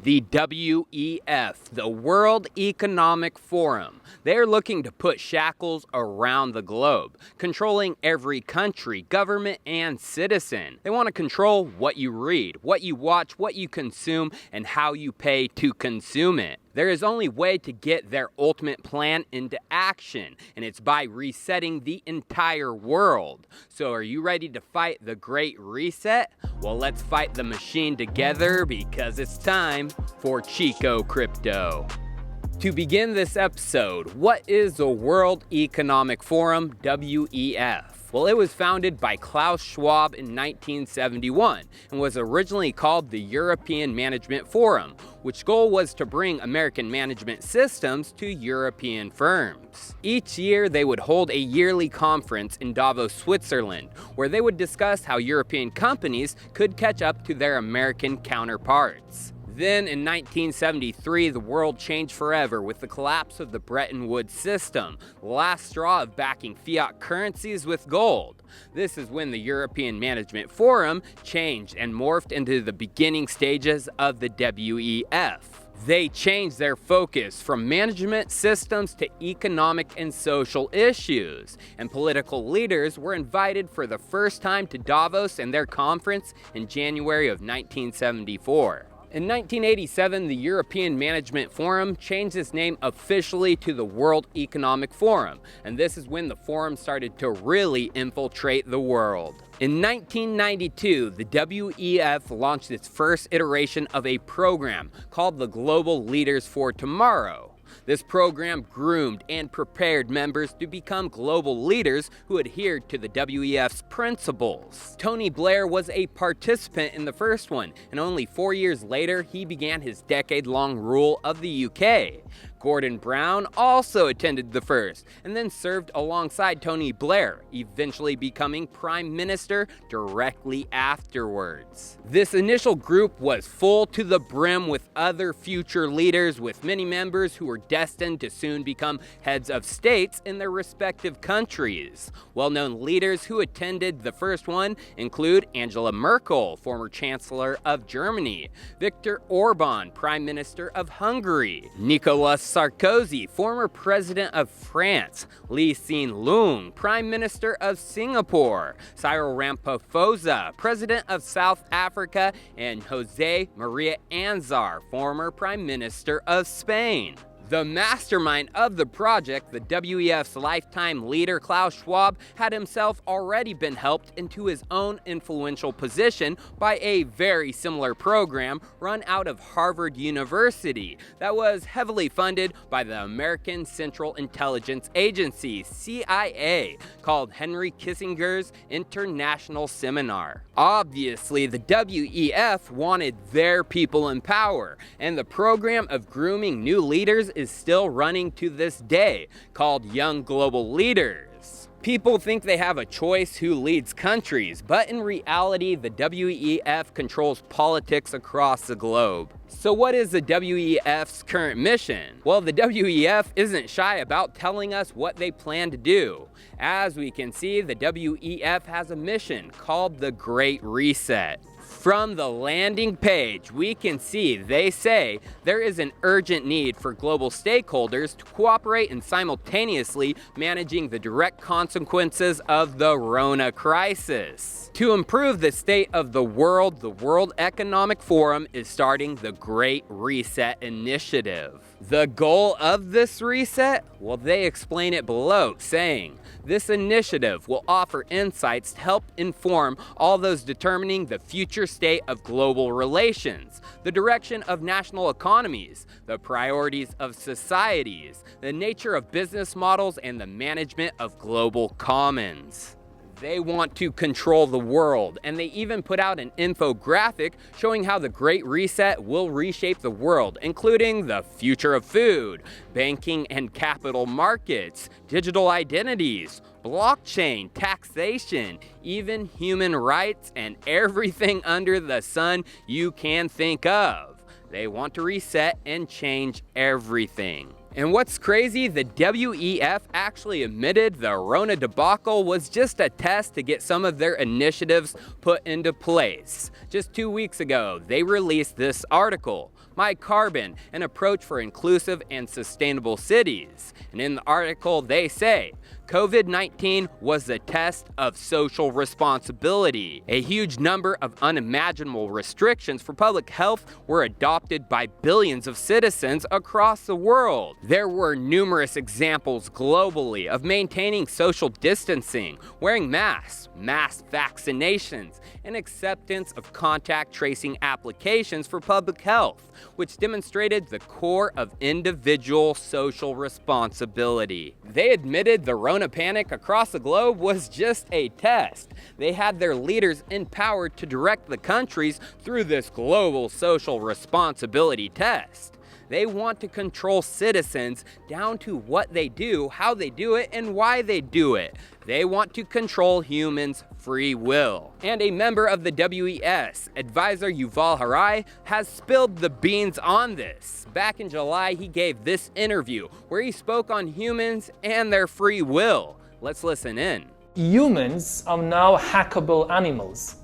The WEF, the World Economic Forum. They're looking to put shackles around the globe, controlling every country, government, and citizen. They want to control what you read, what you watch, what you consume, and how you pay to consume it. There is only way to get their ultimate plan into action, and it's by resetting the entire world. So are you ready to fight the Great Reset? Well, let's fight the machine together because it's time for Chico Crypto. To begin this episode, what is the World Economic Forum, WEF? Well, it was founded by Klaus Schwab in 1971 and was originally called the European Management Forum, which goal was to bring American management systems to European firms. Each year, they would hold a yearly conference in Davos, Switzerland, where they would discuss how European companies could catch up to their American counterparts. Then in 1973, the world changed forever with the collapse of the Bretton Woods system, the last straw of backing fiat currencies with gold. This is when the European Management Forum changed and morphed into the beginning stages of the WEF. They changed their focus from management systems to economic and social issues, and political leaders were invited for the first time to Davos and their conference in January of 1974. In 1987, the European Management Forum changed its name officially to the World Economic Forum, and this is when the forum started to really infiltrate the world. In 1992, the WEF launched its first iteration of a program called the Global Leaders for Tomorrow. This program groomed and prepared members to become global leaders who adhered to the WEF's principles. Tony Blair was a participant in the first one, and only 4 years later, he began his decade-long rule of the UK. Gordon Brown also attended the first, and then served alongside Tony Blair, eventually becoming Prime Minister directly afterwards. This initial group was full to the brim with other future leaders, with many members who were destined to soon become heads of states in their respective countries. Well-known leaders who attended the first one include Angela Merkel, former Chancellor of Germany, Viktor Orban, Prime Minister of Hungary, Nicolas Sarkozy, former President of France, Lee Hsien Loong, Prime Minister of Singapore, Cyril Ramaphosa, President of South Africa, and Jose Maria Anzar, former Prime Minister of Spain. The mastermind of the project, the WEF's lifetime leader Klaus Schwab, had himself already been helped into his own influential position by a very similar program run out of Harvard University that was heavily funded by the American Central Intelligence Agency, CIA, called Henry Kissinger's International Seminar. Obviously, the WEF wanted their people in power, and the program of grooming new leaders is still running to this day, called Young Global Leaders. People think they have a choice who leads countries, but in reality, the WEF controls politics across the globe. So what is the WEF's current mission? Well, the WEF isn't shy about telling us what they plan to do. As we can see, the WEF has a mission called the Great Reset. From the landing page, we can see they say there is an urgent need for global stakeholders to cooperate in simultaneously managing the direct consequences of the Rona crisis. To improve the state of the World Economic Forum is starting the Great Reset Initiative. The goal of this reset? Well, they explain it below, saying, this initiative will offer insights to help inform all those determining the future state of global relations, the direction of national economies, the priorities of societies, the nature of business models, and the management of global commons. They want to control the world, and they even put out an infographic showing how the Great Reset will reshape the world, including the future of food, banking and capital markets, digital identities, blockchain, taxation, even human rights, and everything under the sun you can think of. They want to reset and change everything. And what's crazy, the WEF actually admitted the Rona debacle was just a test to get some of their initiatives put into place. Just 2 weeks ago, they released this article. My Carbon, an approach for inclusive and sustainable cities. And in the article they say, COVID-19 was a test of social responsibility. A huge number of unimaginable restrictions for public health were adopted by billions of citizens across the world. There were numerous examples globally of maintaining social distancing, wearing masks, mass vaccinations, and acceptance of contact tracing applications for public health, which demonstrated the core of individual social responsibility. They admitted the Rona panic across the globe was just a test. They had their leaders empowered to direct the countries through this global social responsibility test. They want to control citizens down to what they do, how they do it, and why they do it. They want to control humans' free will. And a member of the WEF, advisor Yuval Harari, has spilled the beans on this. Back in July, he gave this interview where he spoke on humans and their free will. Let's listen in. Humans are now hackable animals.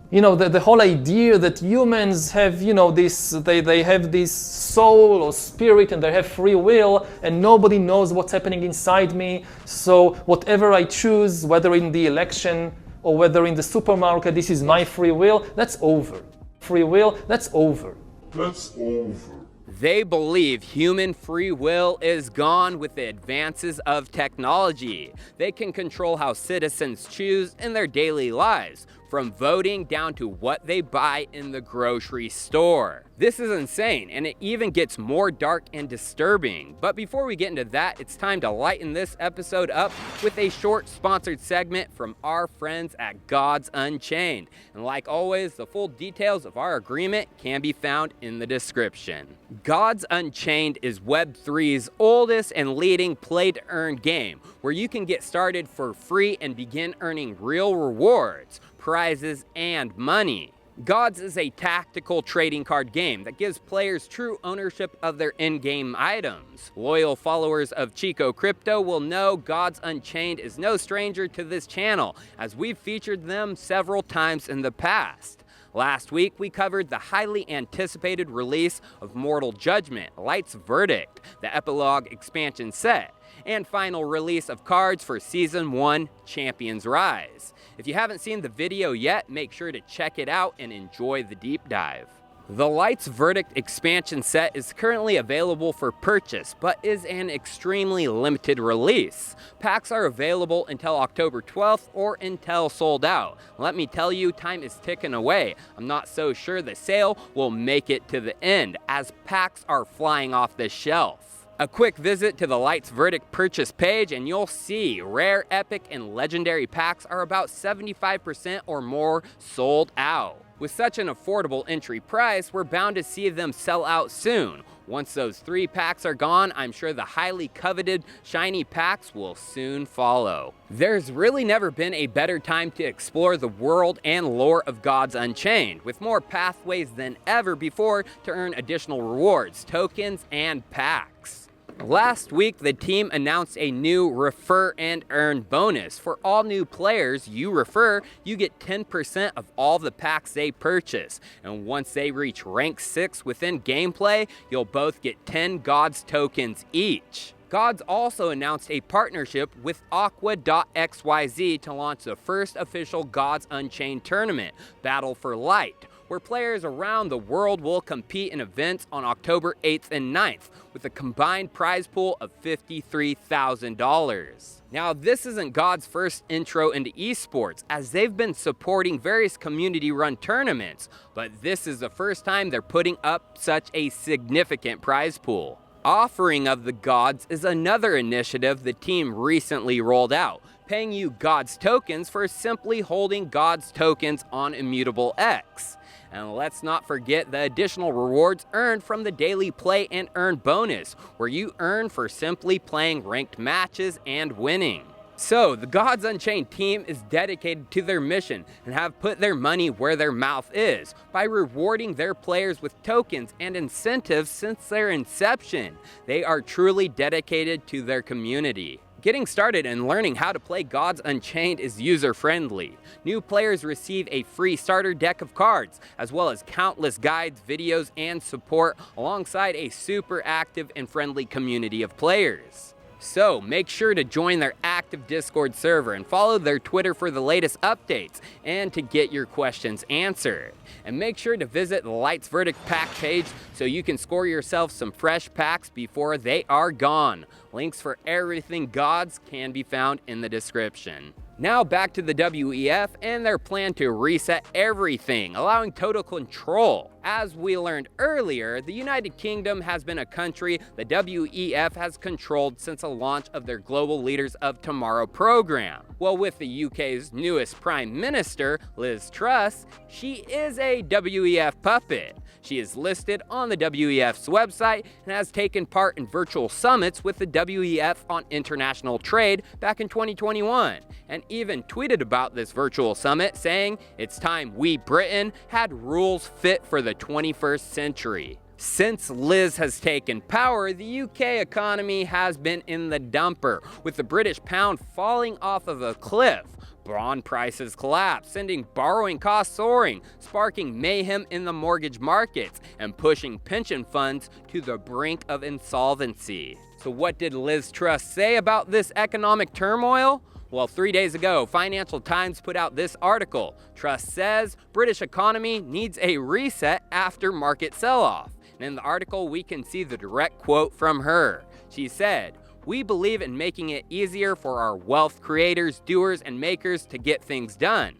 The whole idea that humans have, they have this soul or spirit and they have free will and nobody knows what's happening inside me. So whatever I choose, whether in the election or whether in the supermarket, this is my free will, that's over. Free will, that's over. That's over. They believe human free will is gone with the advances of technology. They can control how citizens choose in their daily lives, from voting down to what they buy in the grocery store. This is insane, and it even gets more dark and disturbing. But before we get into that, it's time to lighten this episode up with a short sponsored segment from our friends at Gods Unchained. And like always, the full details of our agreement can be found in the description. Gods Unchained is Web3's oldest and leading play-to-earn game, where you can get started for free and begin earning real rewards, prizes, and money. Gods is a tactical trading card game that gives players true ownership of their in-game items. Loyal followers of Chico Crypto will know Gods Unchained is no stranger to this channel, as we've featured them several times in the past. Last week, we covered the highly anticipated release of Mortal Judgment, Light's Verdict, the Epilogue expansion set, and final release of cards for Season 1, Champions Rise. If you haven't seen the video yet, make sure to check it out and enjoy the deep dive. The Light's Verdict expansion set is currently available for purchase, but is an extremely limited release. Packs are available until October 12th or until sold out. Let me tell you, time is ticking away. I'm not so sure the sale will make it to the end, as packs are flying off the shelf. A quick visit to the Light's Verdict purchase page and you'll see rare, epic, and legendary packs are about 75% or more sold out. With such an affordable entry price, we're bound to see them sell out soon. Once those 3 packs are gone, I'm sure the highly coveted shiny packs will soon follow. There's really never been a better time to explore the world and lore of Gods Unchained, with more pathways than ever before to earn additional rewards, tokens, and packs. Last week, the team announced a new Refer and Earn bonus. For all new players you refer, you get 10% of all the packs they purchase. And once they reach rank 6 within gameplay, you'll both get 10 Gods tokens each. Gods also announced a partnership with Aqua.xyz to launch the first official Gods Unchained tournament, Battle for Light, where players around the world will compete in events on October 8th and 9th, with a combined prize pool of $53,000. Now, this isn't God's first intro into esports, as they've been supporting various community-run tournaments, but this is the first time they're putting up such a significant prize pool. Offering of the Gods is another initiative the team recently rolled out, paying you Gods tokens for simply holding Gods tokens on Immutable X. And let's not forget the additional rewards earned from the daily play and earn bonus, where you earn for simply playing ranked matches and winning. So, the Gods Unchained team is dedicated to their mission and have put their money where their mouth is by rewarding their players with tokens and incentives since their inception. They are truly dedicated to their community. Getting started and learning how to play Gods Unchained is user-friendly. New players receive a free starter deck of cards, as well as countless guides, videos, and support, alongside a super active and friendly community of players. So make sure to join their active Discord server and follow their Twitter for the latest updates and to get your questions answered. And make sure to visit the Lights Verdict pack page so you can score yourself some fresh packs before they are gone. Links for everything Gods can be found in the description. Now back to the WEF and their plan to reset everything, allowing total control. As we learned earlier, the United Kingdom has been a country the WEF has controlled since the launch of their Global Leaders of Tomorrow program. Well, with the UK's newest Prime Minister, Liz Truss, she is a WEF puppet. She is listed on the WEF's website and has taken part in virtual summits with the WEF on international trade back in 2021, and even tweeted about this virtual summit, saying it's time we, Britain, had rules fit for the 21st century. Since Liz has taken power, the UK economy has been in the dumper, with the British pound falling off of a cliff. Bond prices collapse, sending borrowing costs soaring, sparking mayhem in the mortgage markets, and pushing pension funds to the brink of insolvency. So what did Liz Truss say about this economic turmoil? Well, 3 days ago, Financial Times put out this article. Truss says British economy needs a reset after market sell-off. And in the article, we can see the direct quote from her. She said, "We believe in making it easier for our wealth creators, doers, and makers to get things done.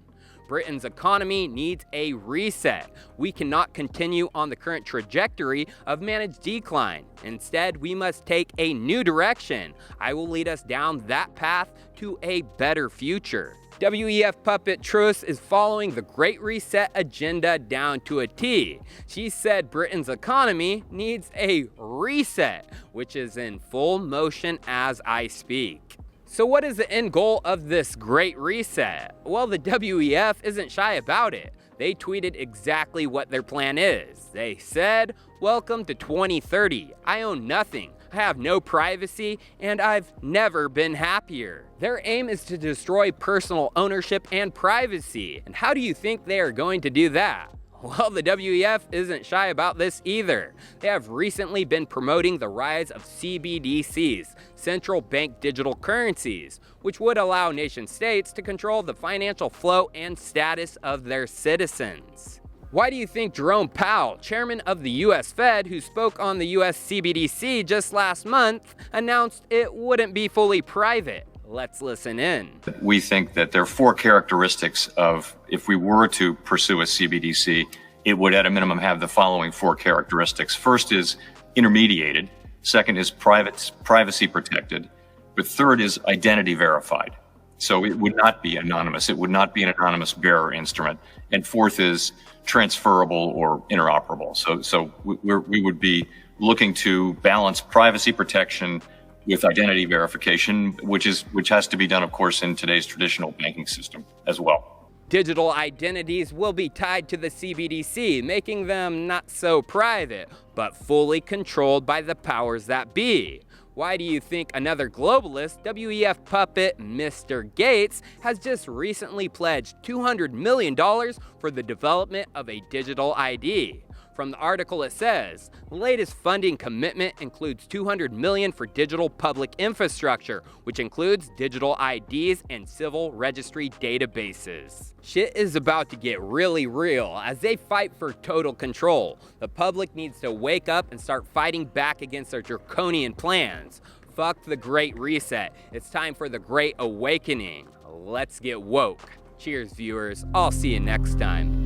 Britain's economy needs a reset. We cannot continue on the current trajectory of managed decline. Instead, we must take a new direction. I will lead us down that path to a better future." WEF puppet Truss is following the Great Reset agenda down to a T. She said Britain's economy needs a reset, which is in full motion as I speak. So what is the end goal of this Great Reset? Well, the WEF isn't shy about it. They tweeted exactly what their plan is. They said, "Welcome to 2030. I own nothing. I have no privacy, and I've never been happier." Their aim is to destroy personal ownership and privacy. And how do you think they are going to do that? Well, the WEF isn't shy about this either. They have recently been promoting the rise of CBDCs, central bank digital currencies, which would allow nation states to control the financial flow and status of their citizens. Why do you think Jerome Powell, chairman of the US Fed, who spoke on the US CBDC just last month, announced it wouldn't be fully private? Let's listen in. We think that there are four characteristics of, if we were to pursue a CBDC, it would at a minimum have the following four characteristics. First is intermediated. Second is privacy protected. But third is identity verified. So it would not be anonymous. It would not be an anonymous bearer instrument. And fourth is transferable or interoperable. So we would be looking to balance privacy protection with identity verification, which has to be done, of course, in today's traditional banking system as well. Digital identities will be tied to the CBDC, making them not so private, but fully controlled by the powers that be. Why do you think another globalist, WEF puppet Mr. Gates, has just recently pledged $200 million for the development of a digital ID? From the article it says, the latest funding commitment includes $200 million for digital public infrastructure, which includes digital IDs and civil registry databases. Shit is about to get really real as they fight for total control. The public needs to wake up and start fighting back against their draconian plans. Fuck the Great Reset. It's time for the Great Awakening. Let's get woke. Cheers, viewers. I'll see you next time.